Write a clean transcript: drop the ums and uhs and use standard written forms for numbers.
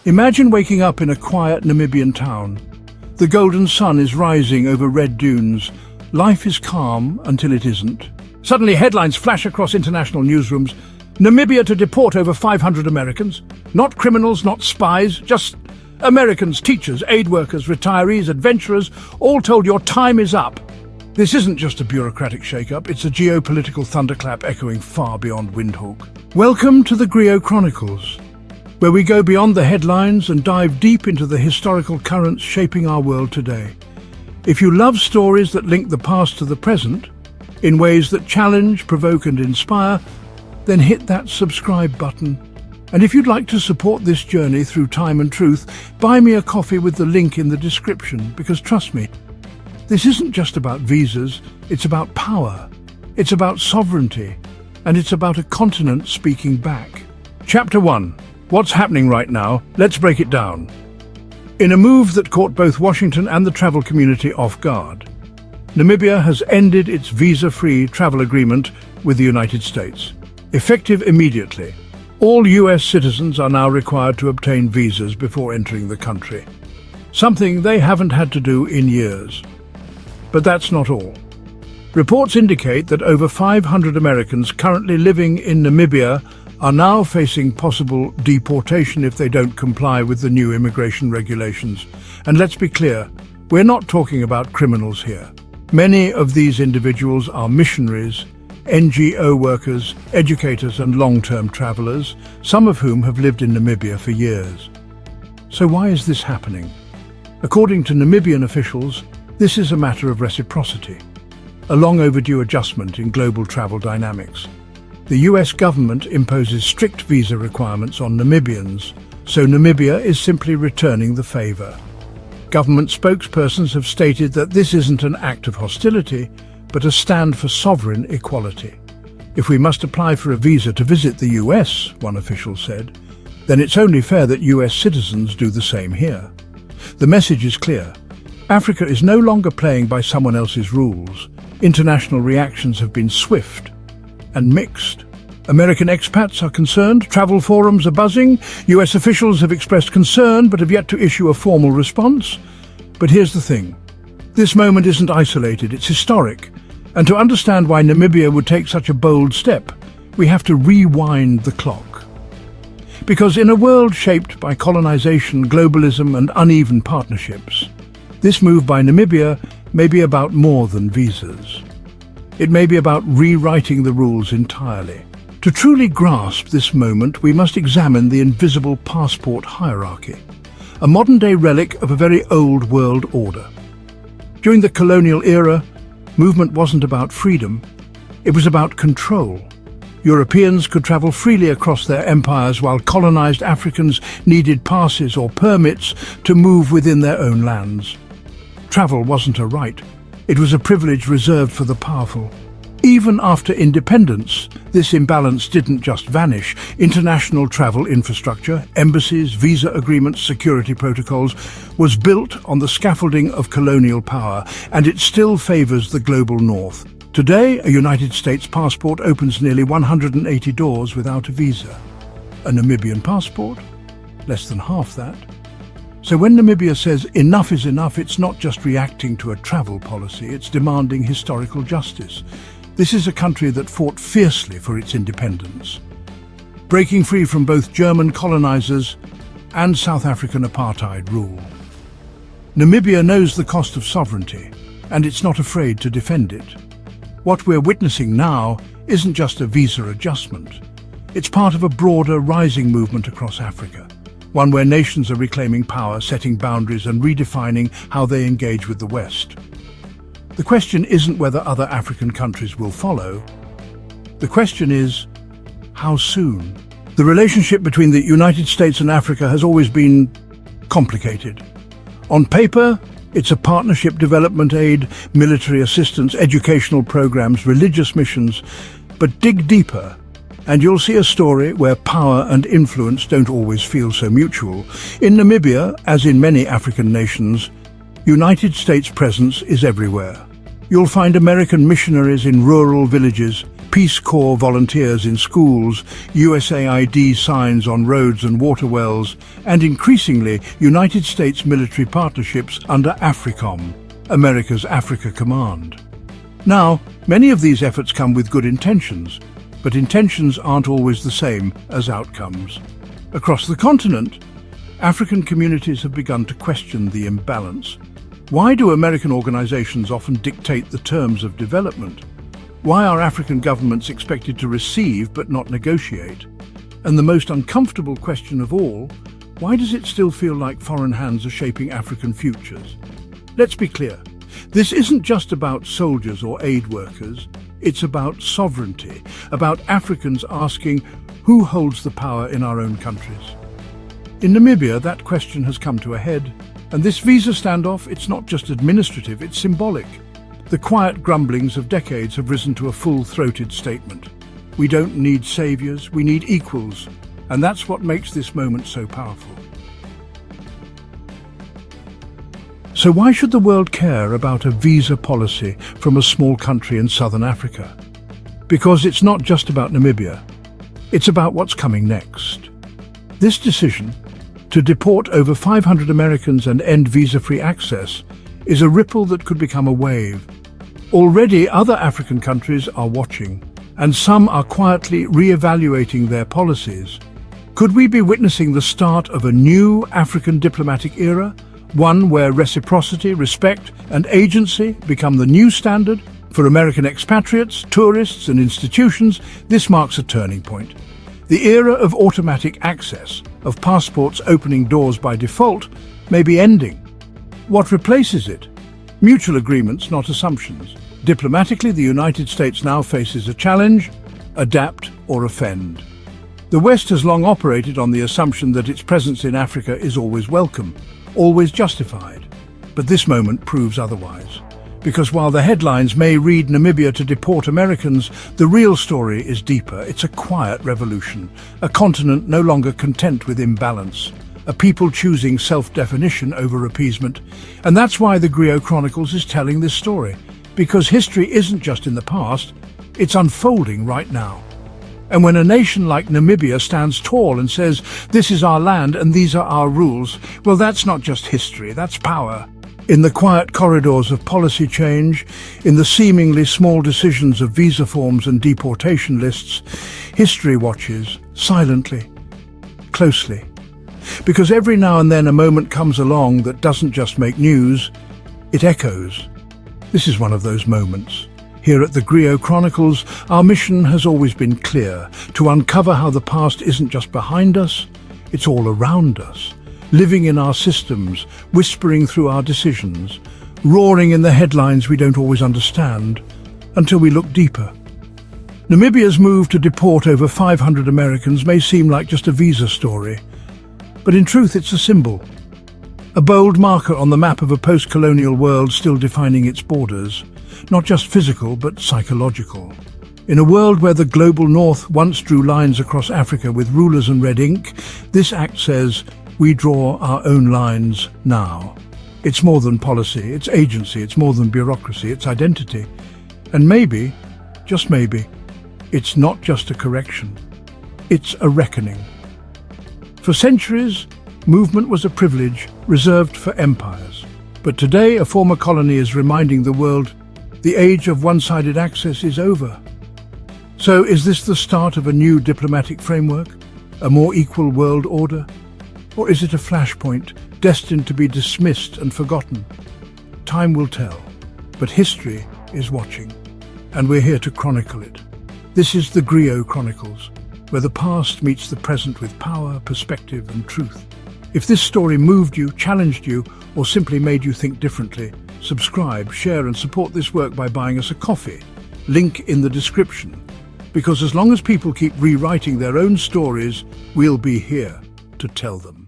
Imagine waking up in a quiet Namibian town. The golden sun is rising over red dunes. Life is calm until it isn't. Suddenly headlines flash across international newsrooms. Namibia to deport over 500 Americans. Not criminals, not spies, just Americans, teachers, aid workers, retirees, adventurers, all told your time is up. This isn't just a bureaucratic shake-up, it's a geopolitical thunderclap echoing far beyond Windhoek. Welcome to the Griot Chronicles, where we go beyond the headlines and dive deep into the historical currents shaping our world today. If you love stories that link the past to the present, in ways that challenge, provoke and inspire, then hit that subscribe button. And if you'd like to support this journey through time and truth, buy me a coffee with the link in the description, because trust me, this isn't just about visas, it's about power, it's about sovereignty, and it's about a continent speaking back. Chapter 1. What's happening right now? Let's break it down. In a move that caught both Washington and the travel community off guard, Namibia has ended its visa-free travel agreement with the United States. Effective immediately, all U.S. citizens are now required to obtain visas before entering the country, something they haven't had to do in years. But that's not all. Reports indicate that over 500 Americans currently living in Namibia are now facing possible deportation if they don't comply with the new immigration regulations. And let's be clear, we're not talking about criminals here. Many of these individuals are missionaries, NGO workers, educators and long-term travelers, some of whom have lived in Namibia for years. So why is this happening? According to Namibian officials, this is a matter of reciprocity, a long overdue adjustment in global travel dynamics. The US government imposes strict visa requirements on Namibians, so Namibia is simply returning the favor. Government spokespersons have stated that this isn't an act of hostility, but a stand for sovereign equality. If we must apply for a visa to visit the US, one official said, then it's only fair that US citizens do the same here. The message is clear. Africa is no longer playing by someone else's rules. International reactions have been swift and mixed. American expats are concerned, travel forums are buzzing, US officials have expressed concern but have yet to issue a formal response. But here's the thing. This moment isn't isolated, it's historic. And to understand why Namibia would take such a bold step, we have to rewind the clock. Because in a world shaped by colonization, globalism and uneven partnerships, this move by Namibia may be about more than visas. It may be about rewriting the rules entirely. To truly grasp this moment, we must examine the invisible passport hierarchy, a modern-day relic of a very old world order. During the colonial era, movement wasn't about freedom, it was about control. Europeans could travel freely across their empires while colonized Africans needed passes or permits to move within their own lands. Travel wasn't a right, it was a privilege reserved for the powerful. Even after independence, this imbalance didn't just vanish. International travel infrastructure, embassies, visa agreements, security protocols, was built on the scaffolding of colonial power, and it still favors the global north. Today, a United States passport opens nearly 180 doors without a visa. A Namibian passport? Less than half that. So when Namibia says enough is enough, it's not just reacting to a travel policy, it's demanding historical justice. This is a country that fought fiercely for its independence, breaking free from both German colonizers and South African apartheid rule. Namibia knows the cost of sovereignty, and it's not afraid to defend it. What we're witnessing now isn't just a visa adjustment. It's part of a broader rising movement across Africa, one where nations are reclaiming power, setting boundaries and redefining how they engage with the West. The question isn't whether other African countries will follow. The question is, how soon? The relationship between the United States and Africa has always been complicated. On paper, it's a partnership, development aid, military assistance, educational programs, religious missions. But dig deeper, and you'll see a story where power and influence don't always feel so mutual. In Namibia, as in many African nations, United States presence is everywhere. You'll find American missionaries in rural villages, Peace Corps volunteers in schools, USAID signs on roads and water wells, and increasingly United States military partnerships under AFRICOM, America's Africa Command. Now, many of these efforts come with good intentions, but intentions aren't always the same as outcomes. Across the continent, African communities have begun to question the imbalance. Why do American organizations often dictate the terms of development? Why are African governments expected to receive but not negotiate? And the most uncomfortable question of all, why does it still feel like foreign hands are shaping African futures? Let's be clear, this isn't just about soldiers or aid workers, it's about sovereignty, about Africans asking who holds the power in our own countries. In Namibia, that question has come to a head, and this visa standoff, it's not just administrative, it's symbolic. The quiet grumblings of decades have risen to a full-throated statement. We don't need saviors, we need equals, and that's what makes this moment so powerful. So why should the world care about a visa policy from a small country in southern Africa? Because it's not just about Namibia, it's about what's coming next. This decision, to deport over 500 Americans and end visa-free access, is a ripple that could become a wave. Already other African countries are watching, and some are quietly re-evaluating their policies. Could we be witnessing the start of a new African diplomatic era? One where reciprocity, respect, and agency become the new standard? For American expatriates, tourists, and institutions, this marks a turning point. The era of automatic access, of passports opening doors by default, may be ending. What replaces it? Mutual agreements, not assumptions. Diplomatically, the United States now faces a challenge: adapt or offend. The West has long operated on the assumption that its presence in Africa is always welcome, always justified. But this moment proves otherwise. Because while the headlines may read Namibia to deport Americans, the real story is deeper. It's a quiet revolution, a continent no longer content with imbalance, a people choosing self-definition over appeasement. And that's why the Griot Chronicles is telling this story. Because history isn't just in the past, it's unfolding right now. And when a nation like Namibia stands tall and says, "This is our land and these are our rules," well, that's not just history, that's power. In the quiet corridors of policy change, in the seemingly small decisions of visa forms and deportation lists, history watches, silently, closely. Because every now and then a moment comes along that doesn't just make news, it echoes. This is one of those moments. Here at the Griot Chronicles, our mission has always been clear: to uncover how the past isn't just behind us, it's all around us, living in our systems, whispering through our decisions, roaring in the headlines we don't always understand, until we look deeper. Namibia's move to deport over 500 Americans may seem like just a visa story, but in truth it's a symbol. A bold marker on the map of a post-colonial world still defining its borders, not just physical but psychological. In a world where the global north once drew lines across Africa with rulers and red ink, this act says, we draw our own lines now. It's more than policy, it's agency, it's more than bureaucracy, it's identity. And maybe, just maybe, it's not just a correction, it's a reckoning. For centuries, movement was a privilege reserved for empires. But today, a former colony is reminding the world the age of one-sided access is over. So is this the start of a new diplomatic framework, a more equal world order? Or is it a flashpoint destined to be dismissed and forgotten? Time will tell, but history is watching, and we're here to chronicle it. This is the Griot Chronicles, where the past meets the present with power, perspective, and truth. If this story moved you, challenged you, or simply made you think differently, subscribe, share, and support this work by buying us a coffee. Link in the description. Because as long as people keep rewriting their own stories, we'll be here to tell them.